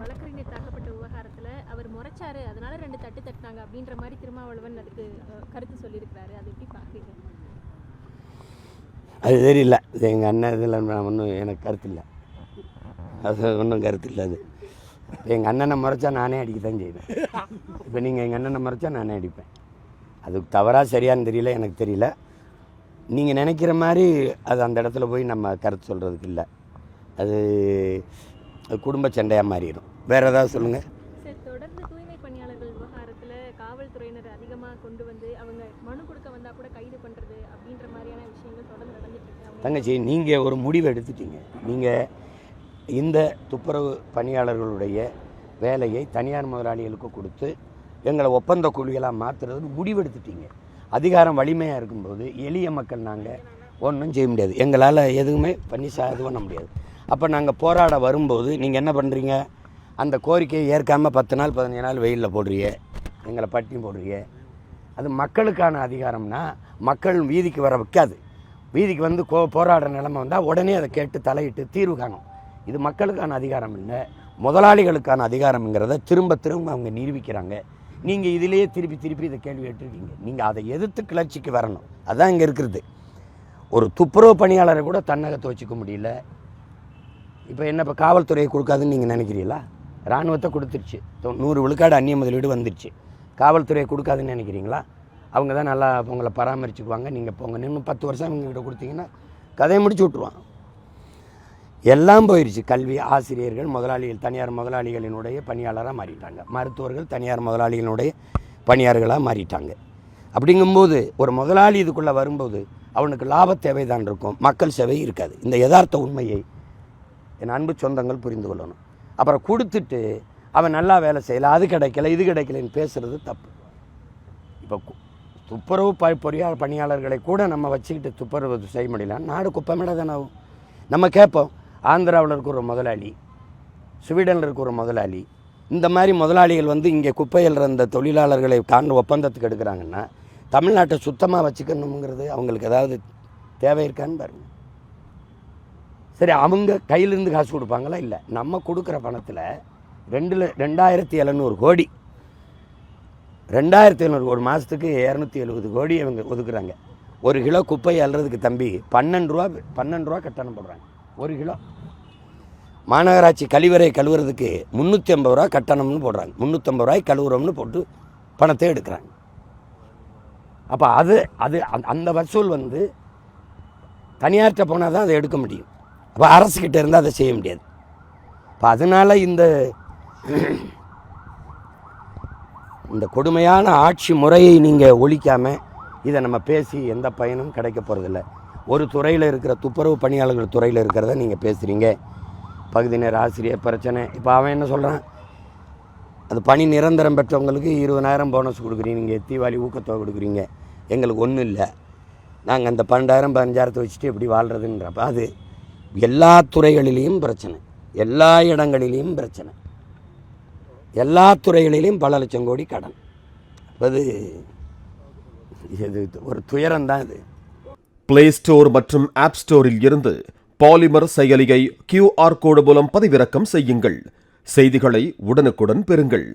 வழக்கறிஞர் தாக்கப்பட்ட விவகாரத்தில் அவர் முறைச்சாரு, அதனால 2 தட்டு தட்டினாங்க அப்படின்ற மாதிரி திருமாவளவன் அதுக்கு கருத்து சொல்லியிருக்கிறாரு. அது எப்படி பார்க்குறீங்க? அது தெரியல. இது எங்கள் அண்ணன் இதில் நான் ஒன்றும் எனக்கு கருத்து இல்லை. அது ஒன்றும் கருத்து இல்லை. அது எங்கள் அண்ணனை முறைச்சா நானே அடிக்க தான் செய்வேன். இப்போ நீங்கள் எங்கள் அண்ணனை முறைச்சா நானே அடிப்பேன். அது தவறாக சரியான்னு தெரியல, எனக்கு தெரியல. நீங்கள் நினைக்கிற மாதிரி அது அந்த இடத்துல போய் நம்ம கருத்து சொல்கிறதுக்கு இல்லை. அது குடும்ப சண்டையாக மாறிடும். வேறு ஏதாவது சொல்லுங்கள். சார், தொடர்ந்து தூய்மை பணியாளர்கள் விவகாரத்தில் காவல்துறையினர் அதிகமாக கொண்டு வந்து அவங்க மனு கொடுக்க வந்தால் கூட கைது பண்ணுறது அப்படின்ற மாதிரியான விஷயங்கள் தொடர்ந்து நடந்துட்டு இருக்கு. தங்கச்சி, நீங்கள் ஒரு முடிவு எடுத்துட்டீங்க. நீங்கள் இந்த துப்புரவு பணியாளர்களுடைய வேலையை தனியார் முதலாளிகளுக்கு கொடுத்து எங்களை ஒப்பந்த கூலிகளாக மாற்றுறது முடிவெடுத்துட்டீங்க. அதிகாரம் வலிமையாக இருக்கும்போது எளிய மக்கள் நாங்கள் ஒன்றும் செய்ய முடியாது. எங்களால் எதுவுமே பண்ணி இது பண்ண முடியாது. அப்போ நாங்கள் போராட வரும்போது நீங்கள் என்ன பண்ணுறீங்க? அந்த கோரிக்கையை ஏற்காமல் 10 நாள் 15 நாள் வெயிலில் போடுறீங்க, எங்களை பட்டினி போடுறீங்க. அது மக்களுக்கான அதிகாரம்னா மக்கள் வீதிக்கு வர வைக்காது. வீதிக்கு வந்து போராடுற நிலைமை வந்தால் உடனே அதை கேட்டு தலையிட்டு தீர்வு காணும். இது மக்களுக்கான அதிகாரம் இல்லை, முதலாளிகளுக்கான அதிகாரம்ங்கிறத திரும்ப திரும்ப அவங்க நிரூபிக்கிறாங்க. நீங்கள் இதிலேயே திருப்பி இதை கேள்வி கேட்டிருக்கீங்க. நீங்கள் அதை எதிர்த்து கிளர்ச்சிக்கு வரணும். அதுதான் இங்கே இருக்கிறது. ஒரு துப்புரவு பணியாளரை கூட தன்னகத்தை வச்சுக்க முடியல. இப்போ என்ன, இப்போ காவல்துறையை கொடுக்காதுன்னு நீங்கள் நினைக்கிறீங்களா? இராணுவத்தை கொடுத்துருச்சு, 100 விழுக்காடு அந்நிய முதலீடு வந்துருச்சு. காவல்துறையை கொடுக்காதுன்னு நினைக்கிறீங்களா? அவங்க தான் நல்லா உங்களை பராமரிச்சுக்குவாங்க. நீங்கள் இப்போ உங்கள் இன்னும் 10 வருஷம் இவங்ககிட்ட கொடுத்தீங்கன்னா கதையை முடிச்சு விட்ருவான். எல்லாம் போயிடுச்சு. கல்வி, ஆசிரியர்கள் முதலாளிகள் தனியார் முதலாளிகளினுடைய பணியாளராக மாறிட்டாங்க. மருத்துவர்கள் தனியார் முதலாளிகளுடைய பணியாளர்களாக மாறிட்டாங்க. அப்படிங்கும்போது ஒரு முதலாளி இதுக்குள்ளே வரும்போது அவனுக்கு லாப தேவை தான் இருக்கும், மக்கள் சேவை இருக்காது. இந்த யதார்த்த உண்மையை என் அன்பு சொந்தங்கள் புரிந்து கொள்ளணும். அப்புறம் கொடுத்துட்டு அவன் நல்லா வேலை செய்யலை, அது கிடைக்கல இது கிடைக்கலன்னு பேசுகிறது தப்பு. இப்போ துப்புரவு பணியாளர்களை கூட நம்ம வச்சுக்கிட்டு துப்புரவு செய்ய முடியல, நாடு குப்பமேட தானே ஆகும். நம்ம கேட்போம், ஆந்திராவில் இருக்க ஒரு முதலாளி, ஸ்வீடனில் இருக்க ஒரு முதலாளி, இந்த மாதிரி முதலாளிகள் வந்து இங்கே குப்பையில் இருந்த தொழிலாளர்களை ஒப்பந்தத்துக்கு எடுக்கிறாங்கன்னா தமிழ்நாட்டை சுத்தமாக வச்சுக்கணுங்கிறது அவங்களுக்கு ஏதாவது தேவை இருக்கான்னு பாருங்க. சரி, அவங்க கையிலேருந்து காசு கொடுப்பாங்களா? இல்லை. நம்ம கொடுக்குற பணத்தில் 2700 கோடி, 2700 ஒரு மாதத்துக்கு 270 கோடி அவங்க ஒதுக்குறாங்க. 1 கிலோ குப்பை அள்ளுறதுக்கு தம்பி 12 ரூபா கட்டணம் போடுறாங்க. 1 கிலோ. மாநகராட்சி கழிவறை கழுவுறதுக்கு 350 ரூபா கட்டணம்னு போடுறாங்க. 350 ரூபாய் கழுவுறோம்னு போட்டு பணத்தை எடுக்கிறாங்க. அப்போ அந்த வசூல் வந்து தனியார்கிட்ட போனால் தான் அதை எடுக்க முடியும். அப்போ அரசுக்கிட்ட இருந்தால் அதை செய்ய முடியாது. இப்போ அதனால் இந்த கொடுமையான ஆட்சி முறையை நீங்கள் ஒழிக்காமல் இதை நம்ம பேசி எந்த பயனும் கிடைக்க போகிறதில்ல. ஒரு துறையில் இருக்கிற துப்புரவு பணியாளர்கள் துறையில் இருக்கிறத நீங்கள் பேசுகிறீங்க. பகுதி நேர ஆசிரியர் பிரச்சனை. இப்போ அவன் என்ன சொல்கிறான்? அது பணி நிரந்தரம் பெற்றவங்களுக்கு 20,000 போனஸ் கொடுக்குறீங்க, தீபாவளி ஊக்கத்தொகை கொடுக்குறீங்க, எங்களுக்கு ஒன்றும் இல்லை, நாங்கள் அந்த 12,000 15,000 வச்சுட்டு எப்படி வாழ்கிறதுன்றப்ப அது எல்லா துறைகளிலையும் பிரச்சனை, எல்லா இடங்களிலையும் பிரச்சனை, எல்லா துறைகளிலையும் பல லட்சம் கோடி கடன். அது இது ஒரு துயரம் தான். இது பிளே ஸ்டோர் மற்றும் ஆப் ஸ்டோரில் இருந்து பாலிமர் செயலியை QR கோடு மூலம் பதிவிறக்கம் செய்யுங்கள். செய்திகளை உடனுக்குடன் பெறுங்கள்.